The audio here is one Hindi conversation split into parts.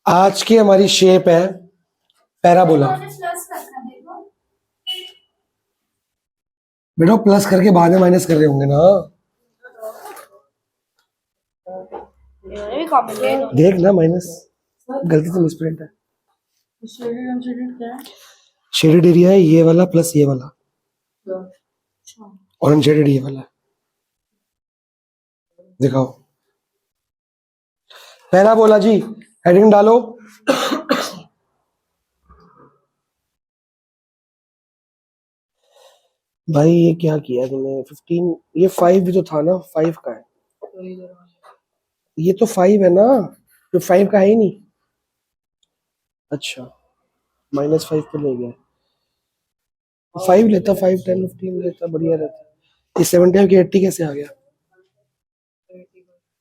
आज की हमारी शेप है पैराबोला। बेटा प्लस करके बाद में माइनस कर रहे होंगे ना। देख ना माइनस गलती से मिसप्रिंट है। शेडेड एरिया है ये वाला प्लस ये वाला और अनशेडेड ये वाला। दिखाओ पैराबोला जी, हेडिंग डालो। भाई ये क्या किया तुमने? 15 ये 5 भी तो था ना, 5 का है ये तो 5 है ना, तो 5 का है ही नहीं। अच्छा -5 पे ले गया। 5 लेता, 5 10 15 लेता, बढ़िया रहता। ये 70 की 80 कैसे आ गया?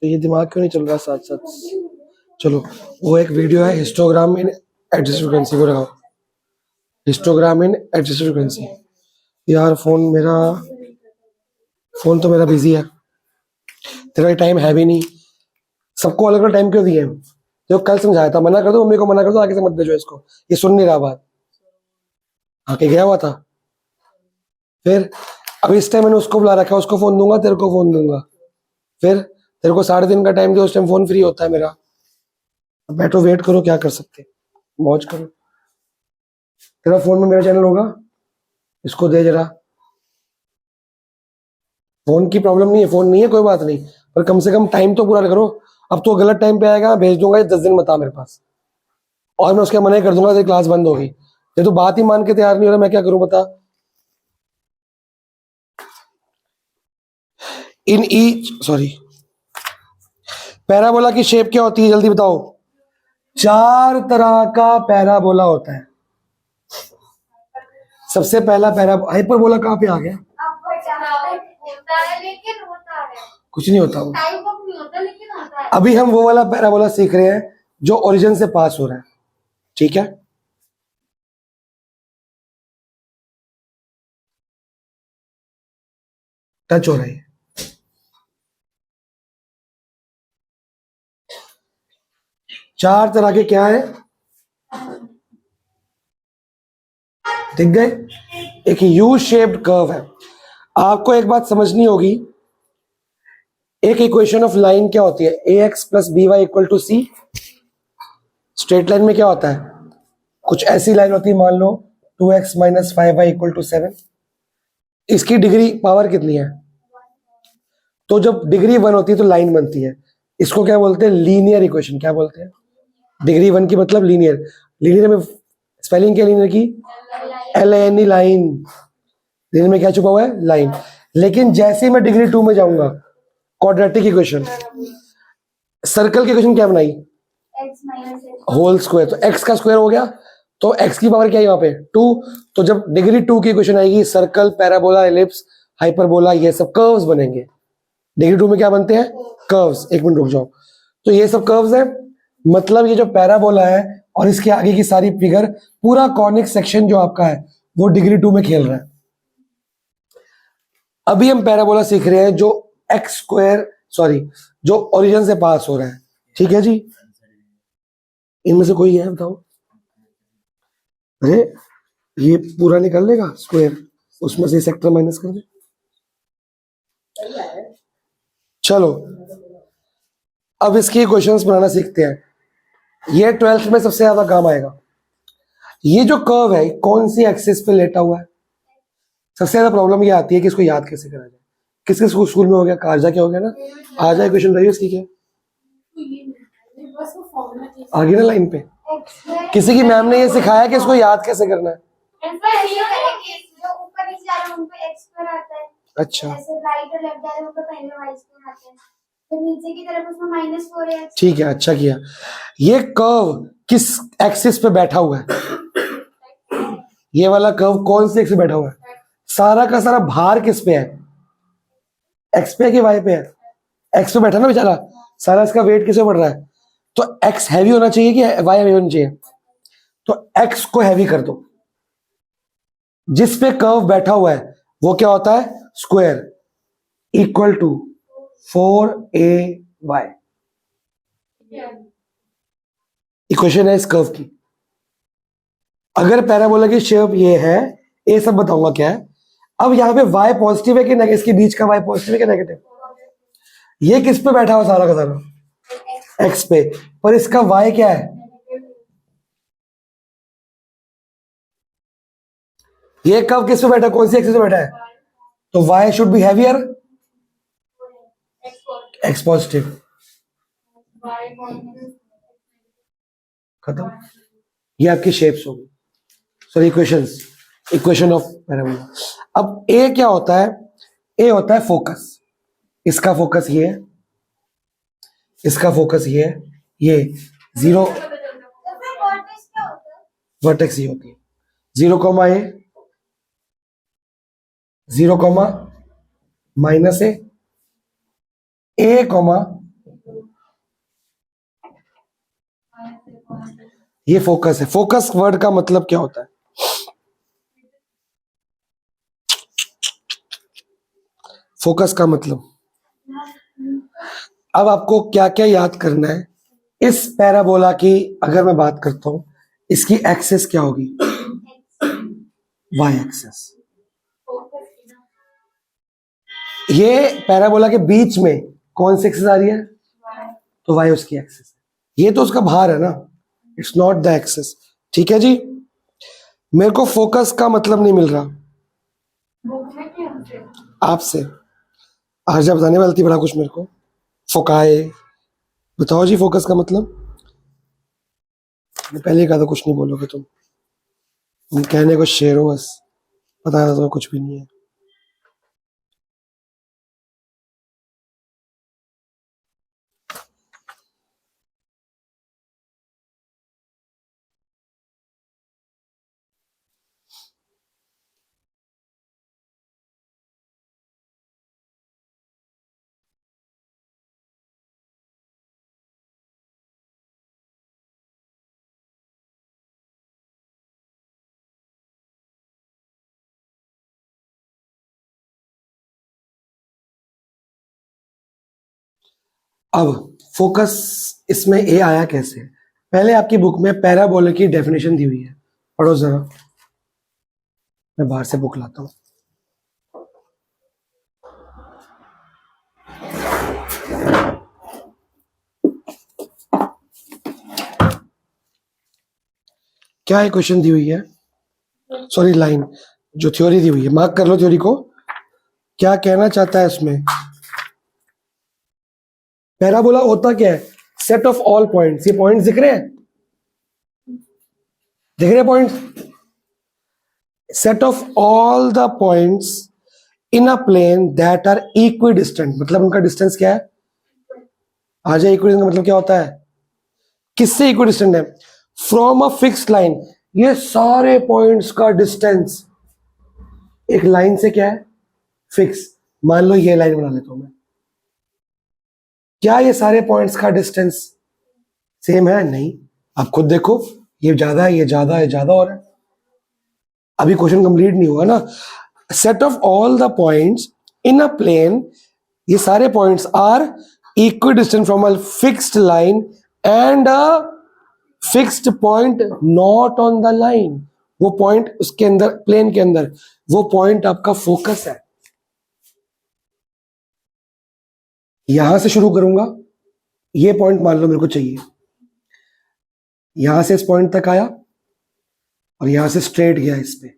तो ये दिमाग क्यों नहीं चल रहा साथ साथ? चलो वो एक वीडियो है हिस्टोग्राम इन एडजस्ट फ्रीक्वेंसी, को लगाओ हिस्टोग्राम इन एडजस्ट फ्रीक्वेंसी। यार फोन तो मेरा बिजी है, तेरा टाइम है भी नहीं। सबको अलग अलग टाइम क्यों दिए? जो कल समझाया था, मना कर दो मम्मी को, मना कर दो आगे से मत भेजो इसको, ये सुन नहीं रहा बात। आके गया हुआ था फिर। अब इस टाइम मैंने उसको बुला रखा है, उसको फोन दूंगा, तेरे को फोन दूंगा। फिर तेरे को 3:30 का टाइम दिया, उस टाइम फोन फ्री होता है मेरा। अब बैठो वेट करो, क्या कर सकते, मौज करो। तेरा फोन में मेरा चैनल होगा, इसको दे जरा। फोन की प्रॉब्लम नहीं है, फोन नहीं है कोई बात नहीं, पर कम से कम टाइम तो पूरा करो। अब तो गलत टाइम पे आएगा, भेज दूंगा, ये 10 दिन बता मेरे पास, और मैं उसके मना कर दूंगा, तेरी क्लास बंद होगी। ये तो बात ही मान के तैयार नहीं हो रहा, मैं क्या करूं बता। इन ईच सॉरी पैराबोला की शेप क्या होती है जल्दी बताओ? 4 तरह का पैराबोला होता है। सबसे पहला हाइपरबोला कहाँ पे आ गया? कुछ नहीं होता वो। अभी हम वो वाला पैराबोला सीख रहे हैं जो ओरिजिन से पास हो रहा है, ठीक है? टच हो रहा है। 4 तरह के क्या है दिख गए? एक यू शेप्ड कर्व है। आपको एक बात समझनी होगी, एक इक्वेशन ऑफ लाइन क्या होती है? ax plus b y equal to c. Straight line में क्या होता है? कुछ ऐसी लाइन होती है, मान लो 2x minus 5y equal to 7। इसकी डिग्री पावर कितनी है? तो जब डिग्री 1 होती है तो लाइन बनती है। इसको क्या बोलते हैं? Linear equation. क्या बोलते हैं? डिग्री 1 की मतलब लीनियर। लीनियर में स्पेलिंग क्या लीनियर की? LANE, line. लीनियर में क्या छुपा हुआ है? लाइन। लेकिन जैसे ही मैं डिग्री 2 में जाऊंगा, क्वाड्रेटिक इक्वेशन, सर्कल की इक्वेशन क्या बनाई? Whole square. तो x का स्क्वायर हो गया, तो x की पावर क्या है यहाँ पे? 2। तो जब डिग्री 2 की इक्वेशन आएगी, सर्कल, पैराबोला, एलिप्स, हाइपरबोला, ये सब कर्व्स बनेंगे। डिग्री 2 में क्या बनते हैं? कर्व्स। एक मिनट रुक जाओ। तो ये सब कर्व्स है, मतलब ये जो पैराबोला है और इसके आगे की सारी फिगर, पूरा कॉनिक सेक्शन जो आपका है वो डिग्री 2 में खेल रहा है। अभी हम पैराबोला सीख रहे हैं जो एक्स स्क्वायर जो ओरिजिन से पास हो रहा है, ठीक है जी? इनमें से कोई है बताओ? अरे ये पूरा निकाल लेगा स्क्वायर, उसमें से सेक्टर माइनस कर दे। चलो अब इसके क्वेश्चंस बनाना सीखते हैं। ये 12th में सबसे ज्यादा काम आएगा। ये जो कर्व है कौन सी एक्सिस पे लेटा हुआ है? सबसे ज्यादा प्रॉब्लम ये आती है कि इसको याद कैसे करा जाए। किसके स्कूल में हो गया? कार्जा क्या हो गया ना, आ जाए क्वेश्चन रही उसकी क्या आ गई ना लाइन पे। किसी की मैम ने ये सिखाया कि इसको याद कैसे करना है? अच्छा नीचे की तरफ उसमें -4 है। ठीक है, अच्छा किया। ये कर्व किस एक्सिस पे बैठा हुआ है? ये वाला कर्व कौन से एक्सिस पे बैठा हुआ है? सारा का सारा भार किस पे है? एक्स पे है कि वाई पे है? एक्स पे बैठा ना बेचारा, सारा इसका वेट किस पे पड़ रहा है? तो एक्स हैवी होना चाहिए कि वाई हैवी होना चाहिए? तो एक्स को हैवी कर दो। जिस पे कर्व बैठा हुआ है वो क्या होता है? Square equal to 4AY। Equation है इस कर्व की। अगर पैराबोला की शेप ये है, ये सब बताऊंगा क्या है। अब यहाँ पे y पॉजिटिव है कि नेगेटिव, इसके बीच का y पॉजिटिव है कि नेगेटिव? ये किस पे बैठा हुआ सारा का सारा? x पे। पर इसका y क्या है? ये कर्व किस पे बैठा है, कौन सी एक्सिस पे बैठा है? तो y should be heavier, x positive. खत्म। ये आपकी शेप्स होगी, sorry equations, equation of parabola. अब ए क्या होता है? ए होता है फोकस। इसका फोकस ये है, इसका फोकस ये है, ये जीरो, वर्टेक्स ये होती है 0, ए, 0, माइनस ए, कॉमा ये फोकस है। फोकस वर्ड का मतलब क्या होता है? फोकस का मतलब, अब आपको क्या क्या याद करना है। इस पैराबोला की अगर मैं बात करता हूं, इसकी एक्सेस क्या होगी? Y access. ये पैराबोला के बीच में कौन सी एक्सेस आ रही है? तो वाई उसकी एक्सेस है। ये तो उसका भार है ना, इट्स नॉट द एक्सेस। ठीक है जी। मेरे को फोकस का मतलब नहीं मिल रहा आपसे। हर्जा बताने वाली थी बड़ा कुछ मेरे को, फोकाए। बताओ जी फोकस का मतलब। मैं पहले ही कहा था कुछ नहीं बोलोगे तुम कहने को शेर हो बस, पता था तुम्हें कुछ भी नहीं है। अब फोकस इसमें ए आया कैसे? पहले आपकी बुक में पैराबोला की डेफिनेशन दी हुई है, पढ़ो जरा। मैं बाहर से बुक लाता हूं। क्या है क्वेश्चन दी हुई है, सॉरी लाइन जो थ्योरी दी हुई है, मार्क कर लो थ्योरी को। क्या कहना चाहता है इसमें? पैराबोला होता क्या है? Set of all points. ये पॉइंट्स दिख रहे हैं, दिख रहे points? Set of all the points in a plane that are equidistant. मतलब उनका डिस्टेंस क्या है? आ जाए। इक्विडिस्टेंट का मतलब क्या होता है? किससे इक्विडिस्टेंट है? From a fixed line. ये सारे पॉइंट्स का डिस्टेंस एक लाइन से क्या है? फिक्स। मान लो ये लाइन बना लेता हूं मैं, क्या ये सारे पॉइंट्स का डिस्टेंस सेम है? नहीं। आप खुद देखो, ये ज्यादा है, ये ज्यादा है, ज्यादा और है। अभी क्वेश्चन कंप्लीट नहीं हुआ ना। Set of all the points in a plane, ये सारे points are equidistant from a fixed line and a fixed point not on the line. वो पॉइंट उसके अंदर, प्लेन के अंदर, वो पॉइंट आपका फोकस है। यहां से शुरू करूंगा, ये पॉइंट मान लो मेरे को चाहिए, यहां से इस पॉइंट तक आया और यहां से स्ट्रेट गया, इस पे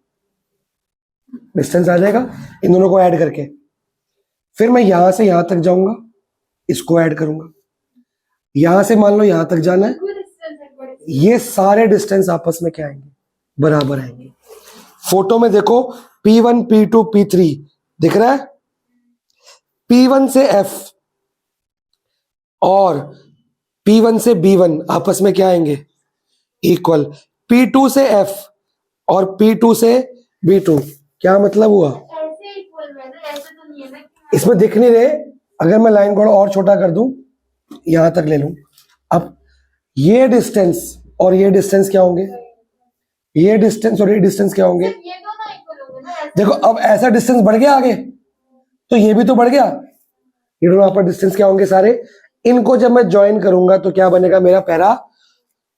डिस्टेंस आ जाएगा इन दोनों को ऐड करके। फिर मैं यहां से यहां तक जाऊंगा, इसको ऐड करूंगा। यहां से मान लो यहां तक जाना है, ये सारे डिस्टेंस आपस में क्या आएंगे? बराबर आएंगे। फोटो में देखो, P1 P2 P3 दिख रहा है? P1 से F और P1 से B1 आपस में क्या आएंगे? इक्वल। P2 से F और P2 से B2, क्या मतलब हुआ? इसमें दिख नहीं रहे। अगर मैं लाइन को और छोटा कर दूं, यहां तक ले लूं, अब ये डिस्टेंस और ये डिस्टेंस क्या होंगे? ये डिस्टेंस और ये डिस्टेंस क्या होंगे? देखो अब ऐसा डिस्टेंस बढ़ गया आगे, तो ये भी तो बढ़ गया। ये दोनों आपस डिस्टेंस क्या होंगे सारे? इनको जब मैं ज्वाइन करूंगा तो क्या बनेगा मेरा पैरा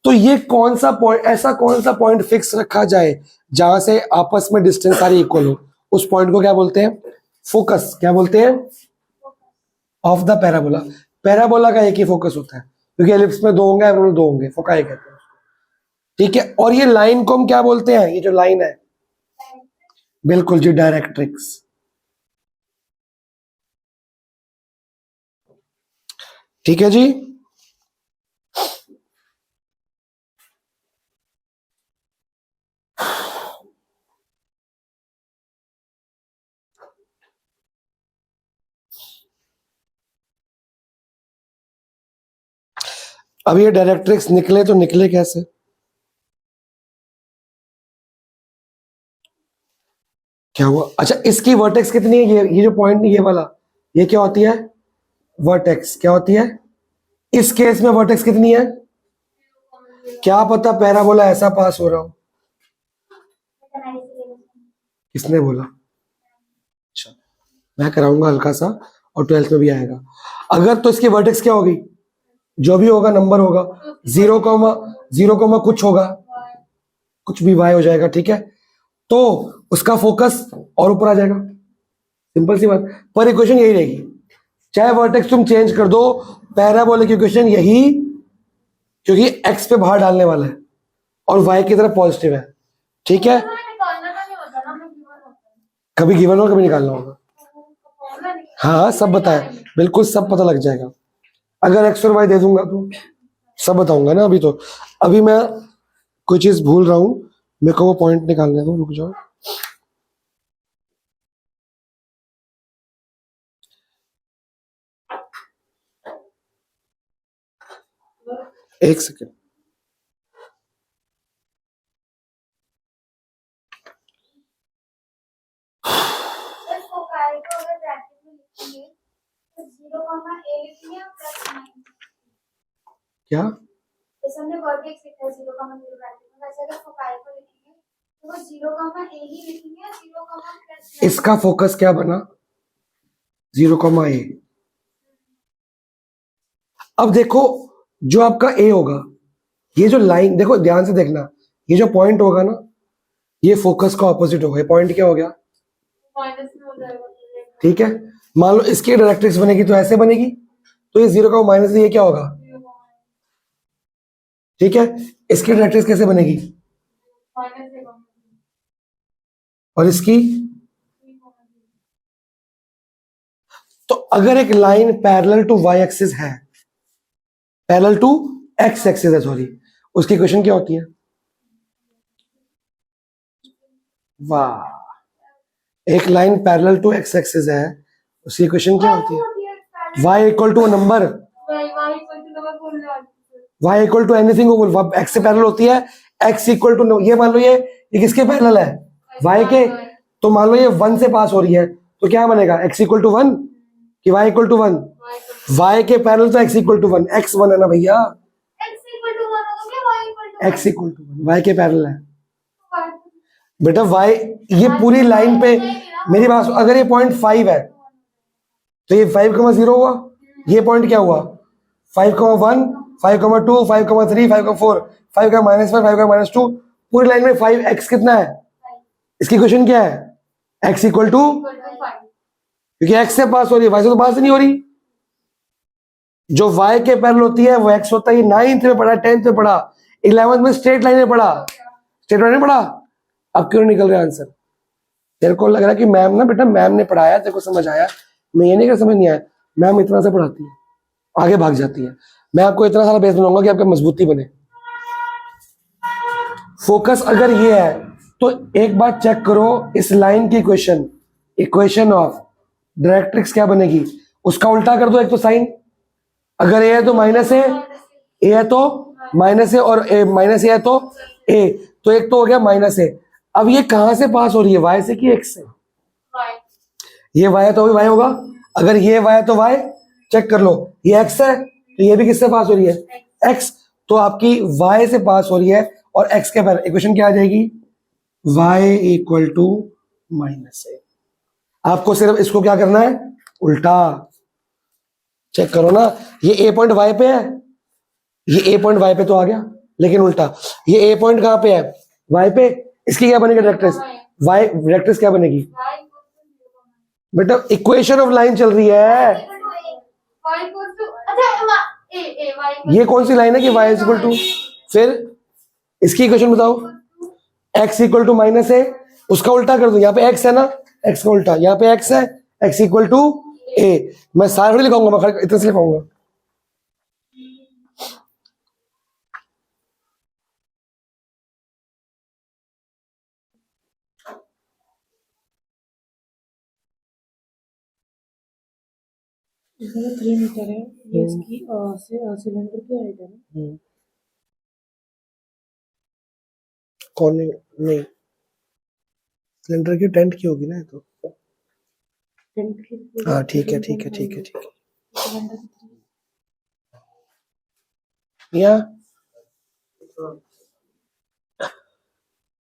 तो ये कौन सा पॉइंट, ऐसा कौन सा पॉइंट फिक्स रखा जाए जहां से आपस में डिस्टेंस सारी इक्वल हो, उस पॉइंट को क्या बोलते हैं? फोकस। क्या बोलते हैं? Of the parabola. पैराबोला का एक ही फोकस होता है, क्योंकि एलिप्स में दो होंगे, एरोन में दो होंगे, फोकाई कहते हैं। ठीक है, और ये लाइन को हम क्या बोलते हैं? ये जो लाइन है, बिल्कुल जी, डायरेक्ट्रिक्स। ठीक है जी। अब ये डायरेक्ट्रिक्स निकले तो निकले कैसे? क्या हुआ? अच्छा, इसकी वर्टेक्स कितनी है? ये जो पॉइंट नहीं, ये वाला, ये क्या होती है? वर्टेक्स। क्या होती है इस केस में? वर्टेक्स कितनी है? क्या पता पैराबोला ऐसा पास हो रहा हो। किसने बोला? अच्छा, मैं कराऊंगा हल्का सा, और 12th में भी आएगा। अगर तो इसकी वर्टेक्स क्या होगी? जो भी होगा नंबर होगा, 0, कुछ होगा, कुछ भी y हो जाएगा। ठीक है, तो उसका फोकस और ऊपर आ जाएगा। सिंपल सी बात। पर इक्वेशन यही रहेगी, चाहे वर्टेक्स तुम चेंज कर दो, पैराबोलिक इक्वेशन यही, क्योंकि x पे बाहर डालने वाला है और y की तरफ पॉजिटिव है। ठीक है, कभी गिवन होगा, कभी निकालना होगा। हाँ, सब बताया, बिल्कुल सब पता लग जाएगा। अगर x और y दे दूंगा तो सब बताऊंगा ना। अभी मैं कोई चीज भूल रहा हूं, मेरे को वो पॉइंट निकालने दो, रुक जाओ। एक सेकेंड। क्या? हमने वर्टेक्स लिखा है 0, 0 ब्रैकेट में, वैसे अगर फोकाई को लिखेंगे तो वो 0, a ही लिखेंगे, 0, इसका फोकस क्या बना? 0, a। अब देखो, जो आपका a होगा, ये जो लाइन देखो, ध्यान से देखना, ये जो पॉइंट होगा ना, ये फोकस का ऑपोजिट होगा। ये पॉइंट क्या हो गया? माइनस में हो जाएगा। ठीक है, मान लो इसकी डायरेक्ट्रिक्स बनेगी तो ऐसे बनेगी, तो ये 0, माइनस, ये क्या होगा? ठीक है, इसकी डायरेक्ट्रिक्स कैसे बनेगी? और इसकी? तो अगर एक line parallel to y axis है, पैरेलल टू x एक्सिस है, सॉरी, उसकी इक्वेशन क्या होती है? वाह, एक line parallel to x axis है, उसकी इक्वेशन क्या होती है? y equal to number, y equal to anything, x से पैरेलल होती है, x इक्वल टू, ये मान लो ये किसके पैरेलल है? y के। तो मान लो ये 1 से पास हो रही है, तो क्या बनेगा? x इक्वल टू 1 कि y इक्वल टू 1? y के पैरेलल तो x इक्वल टू 1, x 1 है ना भैया, x इक्वल टू 1 y के पैरेलल है बेटा। y ये पूरी लाइन पे, मेरी बात, अगर ये पॉइंट 5 है तो ये 5,0 हुआ, ये पॉइंट क्या हुआ? 5,1, 5,2, 5,3, 5,4, 5 का -1, 5 का -2, पूरी लाइन में 5x कितना है? इसकी क्वेश्चन क्या है? x इक्वल टू, क्योंकि x से पास हो रही है, y से तो पास नहीं हो रही। जो y के पैरेलल होती है वो x होता है। 9th में पढ़ा, 10th में पढ़ा, 11th में स्ट्रेट लाइन में पढ़ा, स्ट्रेट लाइन में पढ़ा। अब क्यों निकल रहा है आंसर? तेरे को लग रहा है कि मैम ना, बेटा मैम ने पढ़ाया, तेरे को समझ आया। मैं ये नहीं कर, समझ नहीं आया, मैम इतना से पढ़ाती है, आगे भाग जाती है। मैं आपको इतना सारा बेस बनाऊंगा कि आपका मजबूती बने। फोकस अगर ये है तो एक बात चेक करो, इस लाइन की इक्वेशन ऑफ डायरेक्ट्रिक्स क्या बनेगी? उसका उल्टा कर दो एक तो साइन। अगर ए है तो माइनस ए, ए है तो माइनस ए, और माइनस ए है तो ए, तो एक तो हो गया माइनस ए। अब ये कहां से पास हो रही है? वाई से कि एक्स से? ये वाई है तो भी वाई होगा। अगर ये वाई है तो वाई, चेक कर लो, ये एक्स है तो ये भी किससे पास हो रही है? एक्स। तो आपकी वाई से पास हो रही है, और एक्स के पैरेलल इक्वेशन क्या आ जाएगी? वाई इक्वल टू माइनस ए। आपको सिर्फ इसको क्या करना है? उल्टा। चेक करो ना, ये ए पॉइंट वाई पे है, ये ए पॉइंट वाई पे तो आ गया, लेकिन उल्टा। ये ए पॉइंट कहाँ पे है? वाई पे। इसकी क्या बनेगी डायरेक्ट्रिक्स? वाई डायरेक्ट्रिक्स क्या बनेगी बेटा? इक्वेशन ऑफ लाइन चल रही है। ये कौन सी लाइन है कि y इज इक्वल टू, फिर इसकी इक्वेशन बताओ। x इक्वल टू माइनस ए, उसका उल्टा कर दो। यहाँ पे x है ना, x का उल्टा। यहाँ पे x है, x इक्वल टू ए। मैं सारा थोड़ी लिखाऊंगा, मैं इतना से लिखाऊंगा। इसमें 3 मीटर है, ये इसकी सिलेंडर की हाइट है ना। कौन नहीं, सिलेंडर की टेंट की होगी ना ये तो। टेंट की। हाँ ठीक है ठीक है ठीक है ठीक है। सिलेंडर की यहाँ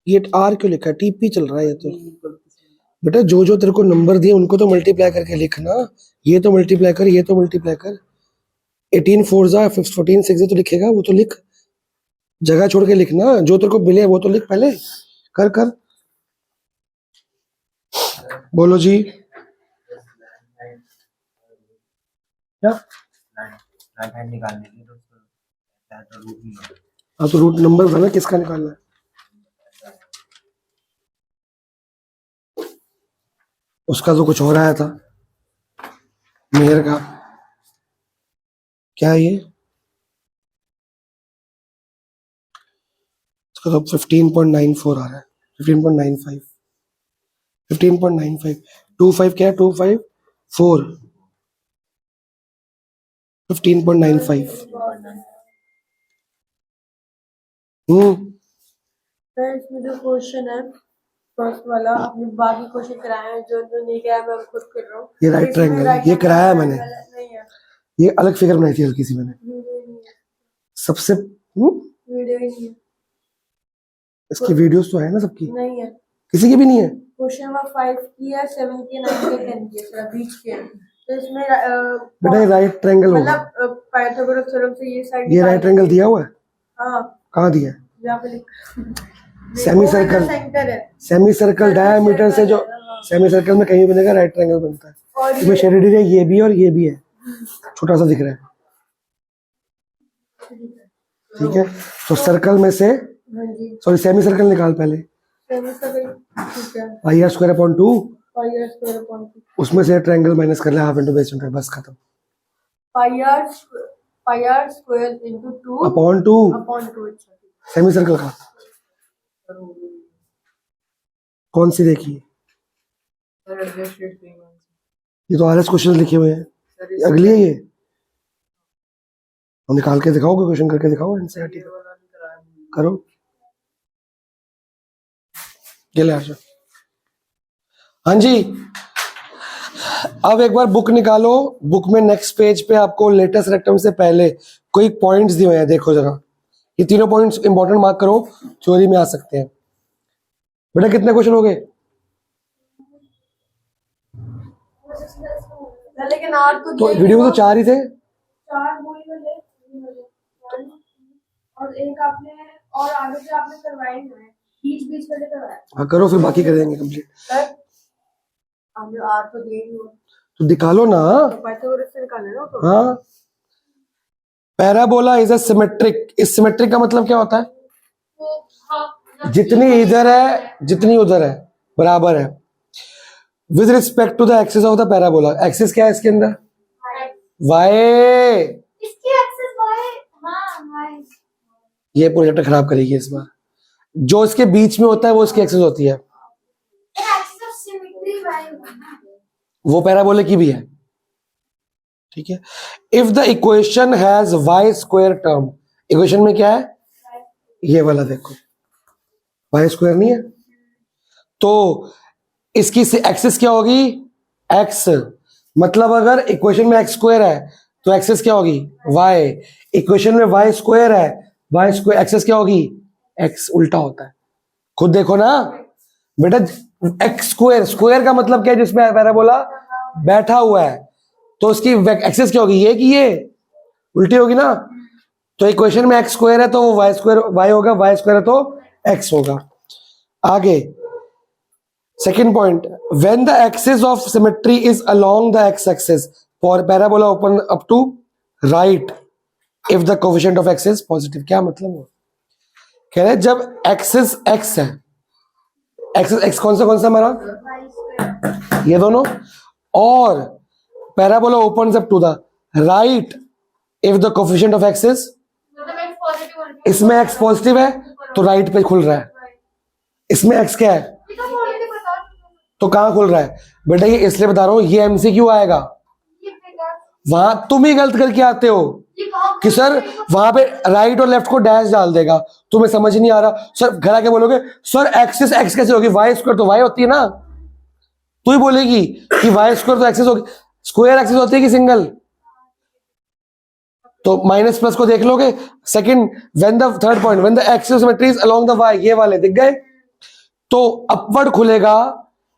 ये आर क्यों लिखा है? टीपी चल रहा है ये तो। बेटा जो जो तेरे को नंबर दिए उनको तो मल्टीप्लाई करके लिखना। ये तो मल्टीप्लाई कर, ये तो मल्टीप्लाई कर। 18 4 जा 14 6 तो लिखेगा, वो तो लिख। जगह छोड़ के लिखना, जो तेरे को मिले वो तो लिख पहले। कर कर बोलो जी। क्या? हाँ तो रूट नंबर बताना किसका निकालना है। उसका तो कुछ हो रहा था, मेहर का। क्या है ये? इसका तो 15.94 आ रहा है। 15.95 15.95 25 क्या है? 25 4 15.95। तो इसमें जो क्वेश्चन है फर्स्ट वाला, अपने बाकी क्वेश्चन कराए हैं, जो जो नहीं कराया मैं खुद कर रहा हूँ। ये राइट ट्रायंगल है, ये कराया है मैंने। नहीं है, ये अलग फिगर बनाई थी हल्की सी मैंने वीडियो ही नहीं है, सबसे। वीडियो ही नहीं है, इसकी वीडियोस तो है ना सबकी? नहीं है। किसी की भी नहीं है। क्वेश्चन नंबर 5 की है, 7 की है, 9 की है, 10 की है, सर बीच के है। तो इसमें बेटा ये राइट ट्रायंगल होगा। मतलब पाइथागोरस थ्योरम से ये साइड ये राइट ट्रायंगल दिया हुआ है? हाँ कहाँ दिया है? यहाँ पे लिखा सेमी सर्कल, सेंटर है। सेमी सर्कल डायमीटर से जो सेमी सर्कल में कहीं भी बनेगा राइट ट्रायंगल बनता है। और इसमें शेडेड है, ये भी और ये भी है, छोटा सा दिख रहा है। ठीक है, तो सर्कल में से हाँ जी, सॉरी सेमी सर्कल निकाल पहले। सेमी सर्कल ठीक है, pi r square upon 2, pi r square upon 2, उसमें से ट्रायंगल माइनस कर ले हाफ इंटू बेस इंटू, बस खत्म। Pi r square into 2 upon 2 upon 2। अच्छा सेमी सर्कल का कौन सी देखिए? ये तो आरएस क्वेश्चन लिखे हुए हैं, ये अगली है ये। और निकाल के दिखाओगे, क्वेश्चन करके दिखाओ एनसीईआरटी करो। ये ले आजा। हाँ जी, अब एक बार बुक निकालो। बुक में नेक्स्ट पेज पे आपको लेटेस्ट रेक्टम से पहले कोई पॉइंट्स दिए हुए हैं, देखो जरा। ये तीनों पॉइंट्स इंपॉर्टेंट मार्क करो, चोरी में आ सकते हैं। बेटा कितने क्वेश्चन हो गए? लेकिन आर तो वीडियो में तो 4 ही थे। 4 मूवी में ले और एक आपने और आगे से आपने करवाए हैं, बीच बीच में करवाया। हाँ करो, फिर बाकी कर देंगे कंप्लीट। सर हमने आर तो दिए ही हुआ, तो निकालो ना। तो पाइथागोरस से निकालना ना तो। हाँ, पैराबोला इज अ सिमेट्रिक। इस सिमेट्रिक का मतलब क्या होता है? जितनी इधर है जितनी उधर है बराबर है। With respect to the axis of the parabola. Axis क्या है इसके अंदर? वाई। इसकी एक्सिस वाई, हाँ वाई। ये प्रोजेक्ट खराब करेगी इस बार। जो इसके बीच में होता है वो इसकी एक्सिस होती है, एक्सिस ऑफ सिमेट्री वाई। वो पैराबोला की भी है। ठीक है, if the equation has y square term. Equation में क्या है? ये वाला देखो, वाई स्क्वायर नहीं है, तो इसकी एक्सिस क्या होगी? एक्स। मतलब अगर इक्वेशन में एक्स स्क्वायर है तो एक्सिस क्या होगी? वाई। इक्वेशन में वाई स्क्वायर है, वाई स्क्वायर एक्सिस क्या होगी? एक्स। उल्टा होता है, खुद देखो ना बेटा। एक्स स्क्वायर, स्क्वायर का मतलब क्या है? जिसमें पैराबोला बैठा हुआ है, तो उसकी एक्सिस क्या होगी? ये कि ये? उल्टी होगी ना। तो इक्वेशन में एक्स स्क्वायर है तो वो वाई स्क्वायर वाई होगा, वाई स्क्वायर है तो एक्स होगा। आगे second point, when the axis of symmetry is along the x axis for parabola open up to right if the coefficient of x is positive. क्या मतलब है? कह रहे हैं जब एक्सिस एक्स है, एक्सिस एक्स कौन सा हमारा, ये दोनों, और parabola opens up to the right if the coefficient of x is, इसमें एक्स पॉजिटिव है तो राइट पे खुल रहा है, इसमें एक्स क्या है तो कहां खुल रहा है बेटा? ये इसलिए बता रहा हूं, ये एमसीक्यू आएगा। वहां तुम ही गलत करके आते हो कि सर वहां पे राइट और लेफ्ट को डैश डाल देगा, तुम्हें समझ नहीं आ रहा। सर घर आके बोलोगे सर एक्सिस एक्स कैसे होगी, वाई स्क्वायर तो वाई होती है ना। तू ही बोलेगी कि वाई स्क्वायर तो एक्सिस होगी, स्क्वायर एक्सिस होती है कि सिंगल? तो माइनस प्लस को देख लोगे। Second, when the third point, when the axis of symmetry is along the y, ये वाले दिख गए, तो अपवर्ड खुलेगा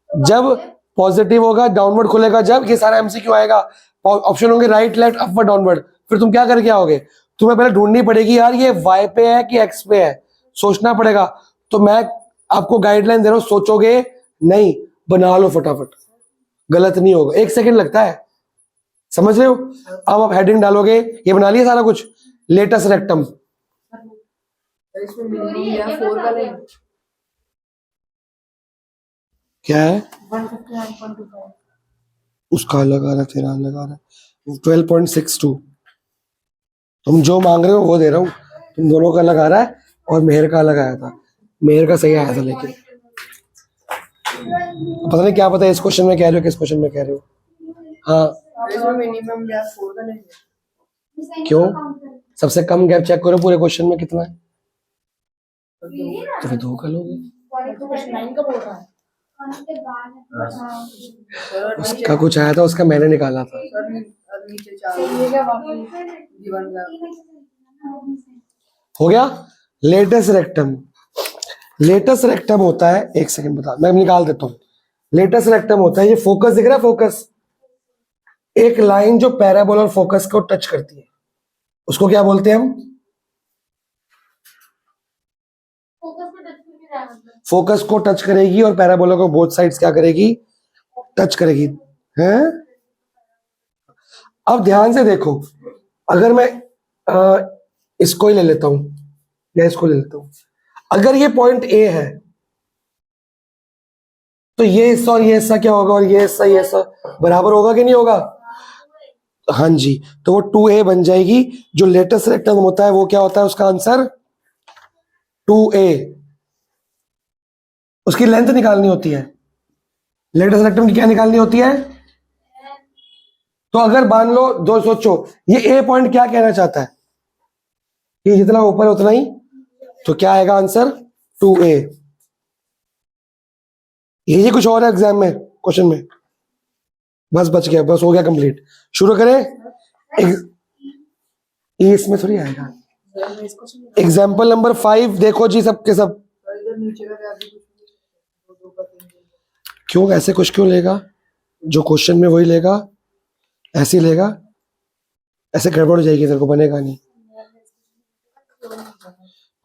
जब पॉजिटिव होगा, डाउनवर्ड खुलेगा जब, ये सारा एमसीक्यू आएगा। ऑप्शन होंगे राइट लेफ्ट अपवर्ड डाउनवर्ड। फिर तुम क्या करके आओगे? तुम्हें पहले ढूंढनी पड़ेगी यार ये वाई पे है कि एक्स पे है, सोचना पड़ेगा। तो मैं आपको गाइडलाइन दे रहा हूं, सोचोगे नहीं, बना लो फटाफट, गलत नहीं होगा, 1 सेकंड लगता है, समझ रहे हो? अब आप हेडिंग डालोगे, ये बना लिया सारा कुछ, लेटस रेक्टम। इसमें मिनिमम या 4 वाले क्या है? 159.25 उसका अलग आ रहा है, तेरा अलग आ रहा है। 12.62 तुम जो मांग रहे हो वो दे रहा हूँ, तुम दोनों का अलग आ रहा है और मेहर का अलग आया था, मेहर का सही आया था। लेकिन पता नहीं क्या पता इस क्वेश्चन में कह रहे हो किस क्वेश्चन में कह रहे हो। हाँ इसमें मिनिमम या 4 वाले क्यों? सबसे कम गैप चेक करो पूरे क्वेश्चन में कितना है, तो फिर 2 कर लोगे। 9 का बोल रहा है उसका कुछ आया था, उसका मैंने निकाला था। सर नीचे 4 ये क्या बाकी जीवन का हो गया। लेटस रेक्टम, लेटस रेक्टम होता है, एक सेकंड बता, मैं निकाल देता हूं। लेटस रेक्टम होता है, ये फोकस दिख रहा है, फोकस, एक लाइन जो पैराबोला और फोकस को टच करती है, उसको क्या बोलते हैं हम? फोकस को टच करेगी और पैराबोला को बोथ साइड्स क्या करेगी? टच करेगी, हैं? अब ध्यान से देखो, अगर मैं इसको ही ले लेता हूं या इसको ले लेता हूं, अगर ये पॉइंट ए है तो ये हिस्सा और ये हिस्सा क्या होगा, और ये हिस्सा बराबर होगा कि नहीं होगा? हाँ जी, तो वो 2a बन जाएगी। जो लेटेस्ट रेक्टेंगल होता है वो क्या होता है? उसका आंसर 2a। उसकी लेंथ निकालनी होती है, लेटेस्ट रेक्टेंगल की क्या निकालनी होती है? तो अगर मान लो, दो सोचो, ये ए पॉइंट क्या कहना चाहता है कि जितना ऊपर है उतना ही, तो क्या आएगा आंसर? 2a। ये कुछ और है एग्जाम में, क्वेश्चन में, बस बच गया, बस हो गया कंप्लीट। शुरू करें। ये इसमें थोड़ी आएगा। एग्जाम्पल नंबर 5 देखो जी, सबके सब। क्यों ऐसे कुछ क्यों लेगा? जो क्वेश्चन में वही लेगा, ऐसे ही लेगा, ऐसे गड़बड़ हो जाएगी, तेरे को बनेगा नहीं।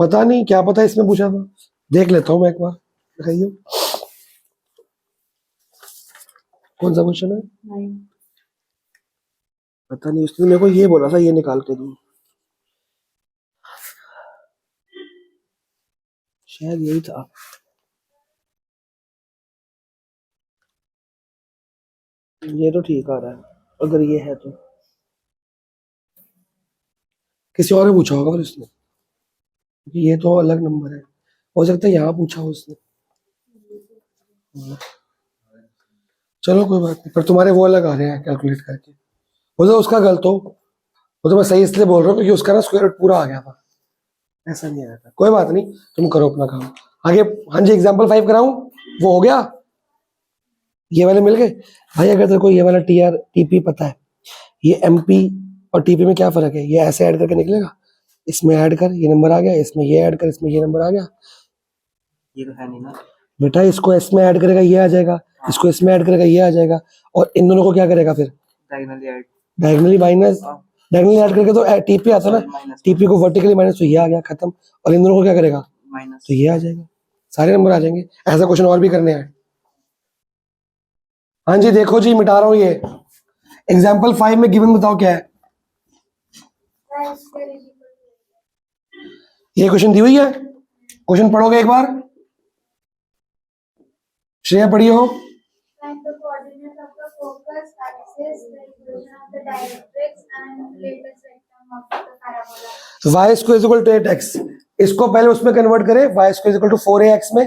पता नहीं क्या पता इसमें पूछा था, देख लेता हूं मैं एक बार, दिखाइए कौन सा क्वेश्चन है। पता नहीं, उसने मेरे को ये बोला था, ये निकाल के दूं, शायद यही था। ये तो ठीक आ रहा है, अगर ये है तो किसी और ने पूछा होगा फिर उसने, क्योंकि ये तो अलग नंबर है, हो सकता है यहाँ पूछा हो उसने। चलो कोई बात नहीं, पर तुम्हारे वो अलग आ रहे हैं कैलकुलेट करके, वो तो उसका गलत हो, वो तो मैं सही इसलिए बोल रहा हूँ क्योंकि उसका ना स्क्वायर रूट पूरा आ गया था, ऐसा नहीं आया था। कोई बात नहीं, तुम करो अपना काम आगे। हाँ जी, एग्जाम्पल 5 कराऊं, वो हो गया, ये वाले मिल गए भाई। अगर तेरे को ये वाला टीआर टीपी पता है, ये एमपी और टीपी में क्या फर्क है? ये ऐसे ऐड करके निकलेगा, इसमें ऐड कर, ये नंबर आ गया, इसमें ये ऐड कर, इसमें ये नंबर आ गया। ये तो है नहीं ना बेटा, इसको इसमें ऐड करेगा ये आ जाएगा, इसको इसमें ऐड करेगा ये आ जाएगा, और इन दोनों को क्या करेगा फिर? Diagonally add. Diagonally minus, diagonally add करके तो टीपी आता ना, माइनस टीपी को वर्टिकली माइनस, तो ये आ गया खत्म। और इन दोनों को क्या करेगा, माइनस तो ये आ जाएगा, सारे नंबर आ जाएंगे। ऐसा क्वेश्चन और भी करने हैं। हाँ जी देखो जी, मिटा रहा हूँ ये। एग्जाम्पल 5 में गिवन बताओ क्या है। y square is equal to ये क्वेश्चन दी हुई है, क्वेश्चन पढ़ोगे एक बार, श्रेया पढ़िए हो। find the coordinates of the focus axis, the equation of the directrix and latest rectum of the parabola. y square equal to 8x, इसको पहले उसमें कन्वर्ट करें y square equal to 4ax में,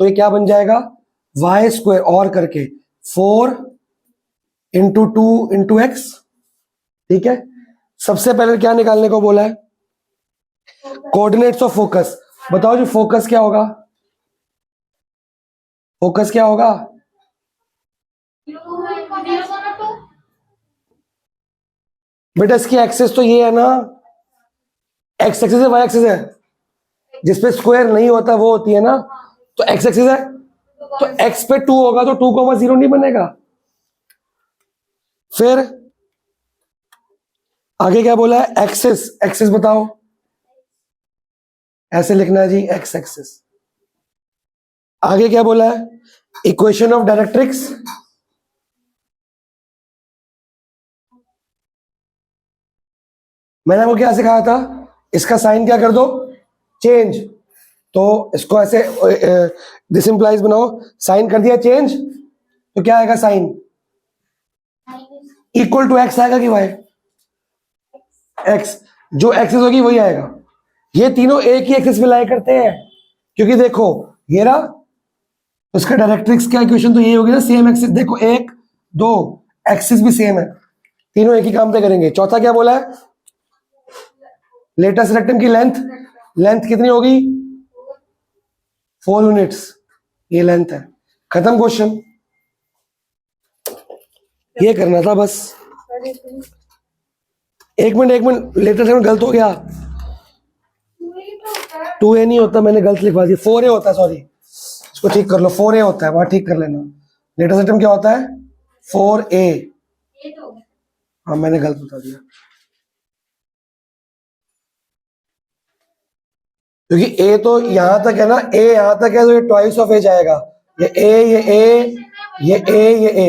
तो ये क्या बन जाएगा, y स्क्वायर और करके 4 इंटू 2 इंटू एक्स। ठीक है, सबसे पहले क्या निकालने को बोला है, कोऑर्डिनेट्स ऑफ फोकस। बताओ जी फोकस क्या होगा, फोकस क्या होगा, बेटा इसकी एक्सेस तो ये है ना, एक्स एक्सिस है वाई एक्सिस है, जिसपे स्क्वायर नहीं होता वो होती है ना, तो एक्स एक्सिस है, तो एक्स पे 2 होगा तो 2,0 नहीं बनेगा। फिर आगे क्या बोला है, एक्सिस, एक्सिस बताओ, ऐसे लिखना है जी, एक्स एक्सिस। आगे क्या बोला है, इक्वेशन ऑफ डायरेक्ट्रिक्स, मैंने आपको क्या सिखाया था, इसका साइन क्या कर दो, चेंज, तो इसको ऐसे दिस इंप्लाइज बनाओ, साइन कर दिया चेंज, तो क्या आएगा साइन, इक्वल टू एक्स आएगा कि वाई, एक्स, जो एक्सिस होगी वही आएगा। ये तीनों एक ही एक्सिस पे लाई करते हैं, क्योंकि देखो ये रहा, उसका डायरेक्ट्रिक्स का इक्वेशन तो ये होगी ना, सेम एक्सिस, देखो 1 2 एक्सिस भी सेम है, तीनों एक ही काम पे करेंगे। चौथा क्या बोला है, लेटेस्ट रेक्टम की लेंथ, लेंथ कितनी होगी, 4 यूनिट्स, ये लेंथ है, खत्म क्वेश्चन। ये करना था बस। एक मिनट, लेटेस्ट रेक्टम गलत हो गया, 2a नहीं होता, मैंने गलत लिखवा दिया, 4a होता है, सॉरी, इसको ठीक कर लो, 4a होता है, वहां ठीक कर लेना। लेटेस्ट रेक्टम क्या होता है, 4a, हाँ मैंने गलत बता दिया, क्योंकि a तो यहां तक है ना, a यहां तक है, तो ये ट्वाइस ऑफ a जाएगा, ये a ये a ये a ये a,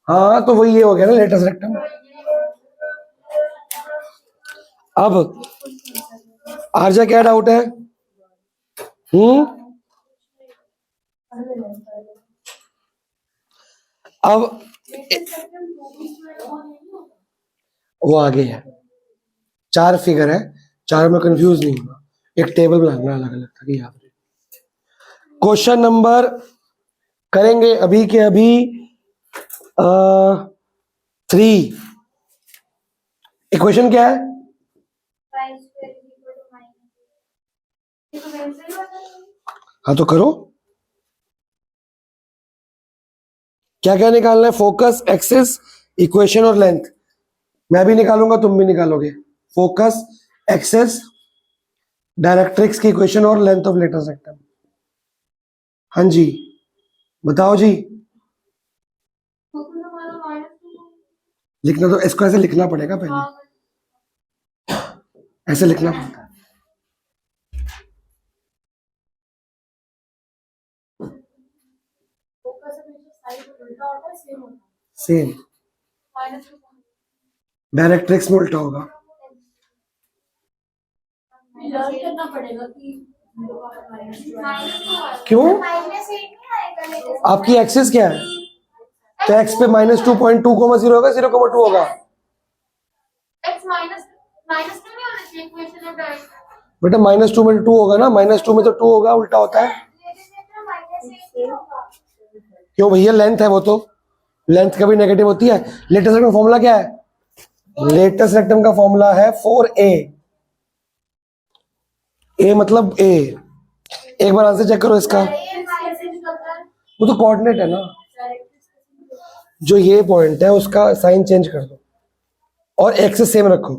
हाँ तो वही ये हो गया ना लेटेस्ट रेक्टम। अब आरजा क्या डाउट है, अब वो आगे है, 4 फिगर है, 4 में कंफ्यूज नहीं होगा, एक टेबल बनाना अलग अलग था कि यहाँ पे। क्वेश्चन नंबर करेंगे अभी के अभी 3। इक्वेशन क्या है, y square is equal to minus, ये तो वैसे ही होता है। हाँ तो करो, क्या क्या निकालना है, फोकस, एक्सिस, इक्वेशन और लेंथ। मैं भी निकालूंगा, तुम भी निकालोगे, फोकस, एक्सिस, डायरेक्ट्रिक्स की इक्वेशन और लेंथ ऑफ लेटेस्ट रेक्टम। हाँ जी बताओ जी, लिखना तो इसको ऐसे लिखना पड़ेगा पहले, ऐसे लिखना पड़ता है। सेम डायरेक्ट्रिक्स में उल्टा होगा, करना पड़ेगा कि क्यों, माइनस 8 नहीं आएगा लेटेस्ट, आपकी एक्सिस क्या है, तो एक्स पे -2.2,0 होगा, 0,2 होगा, x माइनस माइनस तो नहीं होना चाहिए इक्वेशन ऑफ डायरेक्ट, बेटा -2 में 2 होगा ना, -2 में तो 2 होगा, उल्टा होता है। लेटेस्ट में माइनस 8 नहीं होगा, क्यों भैया, लेंथ है वो, तो लेंथ कभी नेगेटिव होती है। लेटेस्ट रेक्टम फॉर्मूला क्या है, लेटेस्ट रेक्टम का फॉर्मूला है 4a, a मतलब a। एक बार आंसर चेक करो इसका, वो तो कोऑर्डिनेट है ना, जो ये पॉइंट है उसका साइन चेंज कर दो और एक्सिस सेम रखो।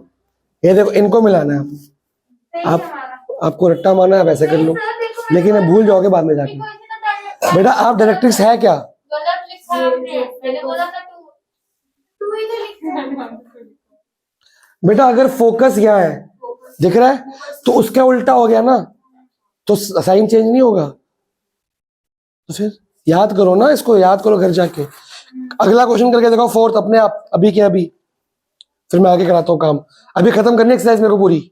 ये देखो इनको मिलाना है आपको रट्टा मारना है, वैसे कर लो, लेकिन अब भूल जाओगे बाद में जाके। बेटा आप डायरेक्ट्रिक्स है क्या, गलत लिखा आपने, मैंने बोला था तू ही तो लिख बेटा अगर फोकस यहाँ है, दिख रहा है, तो उसका उल्टा हो गया ना, तो साइन चेंज नहीं होगा। तो फिर याद करो ना, इसको याद करो घर जाके। अगला क्वेश्चन करके देखो, फोर्थ अपने आप, अभी के अभी, फिर मैं आगे कराता हूँ काम। अभी खत्म करनी एक्सरसाइज मेरे को पूरी।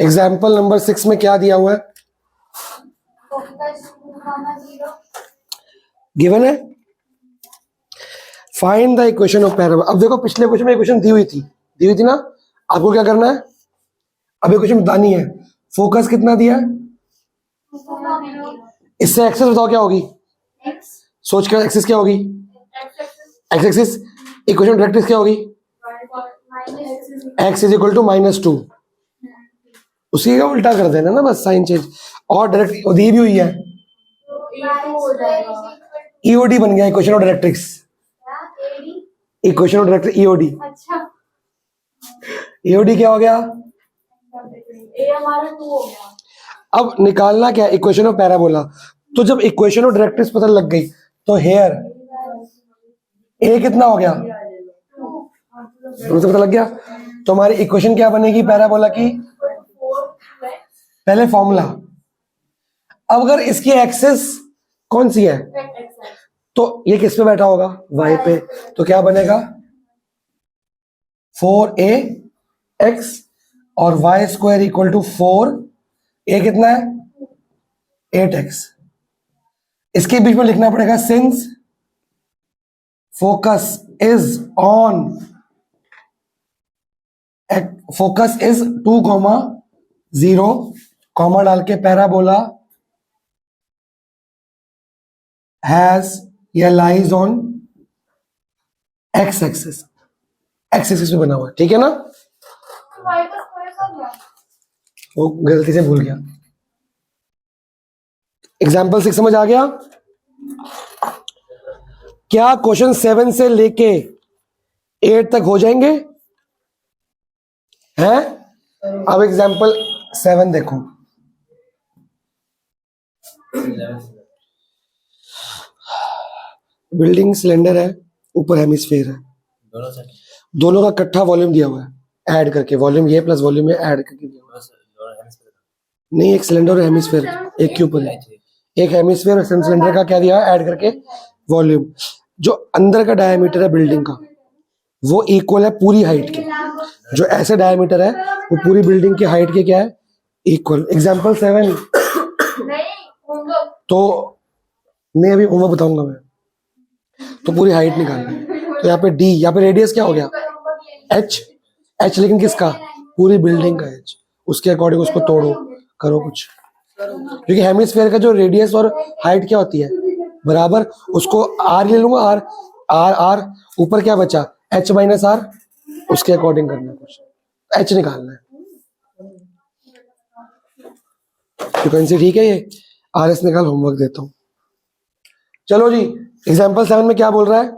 एग्जाम्पल नंबर 6 में क्या दिया हुआ है, फोकस 2, 0 गिवन है, find the equation of parabola. अब देखो पिछले क्वेश्चन में इक्वेशन दी हुई थी ना, आपको क्या करना है, अब इक्वेशन बतानी है। फोकस कितना दिया है, 2, 0 इससे एक्सेस बताओ क्या होगी, x सोच कर एक्सेस क्या होगी, x x axis, equation directrix क्या होगी, x इज इक्वल टू -2, उसी का उल्टा कर देना ना बस, साइन चेंज। और डायरेक्ट दी भी हुई है, ईओडी बन गया equation of directrix, equation of directrix EOD. अच्छा ईओडी क्या हो गया, ए हमारा 2 हो गया। अब निकालना क्या, इक्वेशन ऑफ पैराबोला। तो जब इक्वेशन ऑफ डायरेक्ट्रिक्स पता लग गई, तो हेयर ए कितना हो गया, तुमसे पता लग गया। तो हमारी इक्वेशन क्या बनेगी पैराबोला की, पहले फॉर्मूला। अब अगर इसकी एक्सिस कौन सी है, तो ये किस पे बैठा होगा, y पे, तो क्या बनेगा 4ax और y square equal to 4, a कितना है 8x। इसके बीच में लिखना पड़ेगा since focus is on, focus is 2, 0, comma डाल के पैराबोला हैज या lies on x axis, x axis में बना हुआ है, ठीक है ना। y का स्क्वायर कब गया वो गलती से भूल गया। एग्जाम्पल 6 समझ आ गया क्या, क्वेश्चन 7 से लेके 8 तक हो जाएंगे हैं। अब एग्जाम्पल 7 देखो, बिल्डिंग सिलेंडर है, ऊपर हेमिस्फीयर है, दोनों से दोनों का इकट्ठा वॉल्यूम दिया हुआ है, ऐड करके वॉल्यूम ये प्लस वॉल्यूम ये ऐड करके दिया हुआ है। नहीं, एक सिलेंडर और हेमिस्फीयर एक के ऊपर है, एक हेमिस्फीयर और सिलेंडर का क्या दिया है ऐड करके वॉल्यूम। जो अंदर का डायमीटर है बिल्डिंग का वो इक्वल है पूरी हाइट के, जो ऐसे डायमीटर है वो पूरी बिल्डिंग की हाइट के क्या है इक्वल। एग्जाम्पल 7 नहीं होमवर्क तो नहीं, अभी होमवर्क बताऊंगा मैं। तो पूरी हाइट निकालनी है, तो यहाँ पे डी, यहाँ पे रेडियस क्या हो गया एच, एच लेकिन किसका, पूरी बिल्डिंग का एच, उसके अकॉर्डिंग उसको तोड़ो करो कुछ, क्योंकि हेमिस्फीयर का जो रेडियस और हाइट क्या होती है बराबर, उसको आर ले लूंगा, आर आर आर ऊपर क्या बचा एच माइनस आर, उसके अकॉर्डिंग करना है कुछ, एच निकालना है। फ्रीक्वेंसी ठीक है, ये आर एस निकाल, होमवर्क देता हूं। चलो जी, एग्जाम्पल 7 में क्या बोल रहा है,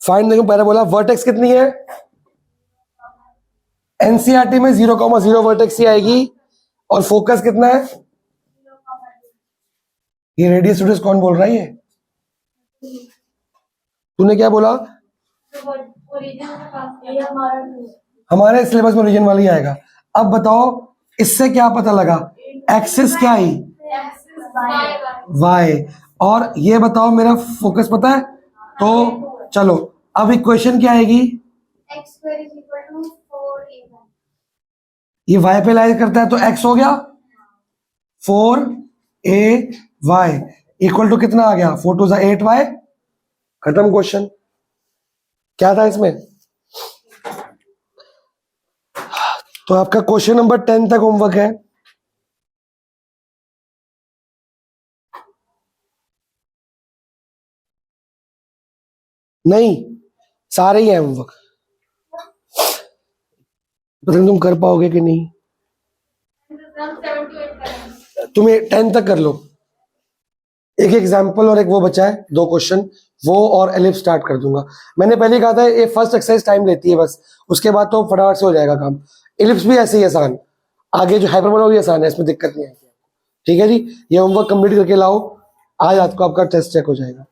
फाइंड देखो पैराबोला, वर्टेक्स कितनी है, एनसीईआरटी में 0,0 वर्टेक्स ही आएगी, और फोकस कितना है, ये रेडियस रेडियस कौन बोल रहा है, ये तूने क्या बोला, ओरिजिन का काफी ए हमारा 2 हमारे सिलेबस में रीजन वाला ही आएगा। अब बताओ इससे क्या पता लगा, एक्सिस क्या है y, और ये बताओ मेरा फोकस पता है, तो चलो अब इक्वेशन क्या आएगी, x square is equal to 4a1 ये y पे लाइज करता है तो x हो गया 4ay इक्वल टू कितना आ गया 4 2 8y, खत्म क्वेश्चन। क्या था इसमें, तो आपका क्वेश्चन नंबर 10 तक होमवर्क है। नहीं, सारे ही है होमवर्क, पता नहीं तुम कर पाओगे कि नहीं, हम 7 to 8 करेंगे। तुम्हें 10 तक कर लो। एक एग्जाम्पल और एक वो बचा है 2 क्वेश्चन, वो और एलिप्स स्टार्ट कर दूंगा। मैंने पहले कहा था ये फर्स्ट एक्सरसाइज टाइम लेती है बस, उसके बाद तो फटाफट से हो जाएगा काम। एलिप्स भी ऐसे ही आसान, आगे जो हाइपरबोला भी आसान है, इसमें दिक्कत नहीं आएगी। ठीक है जी, ये होमवर्क कंप्लीट करके लाओ, आज रात को आपका टेस्ट चेक हो जाएगा।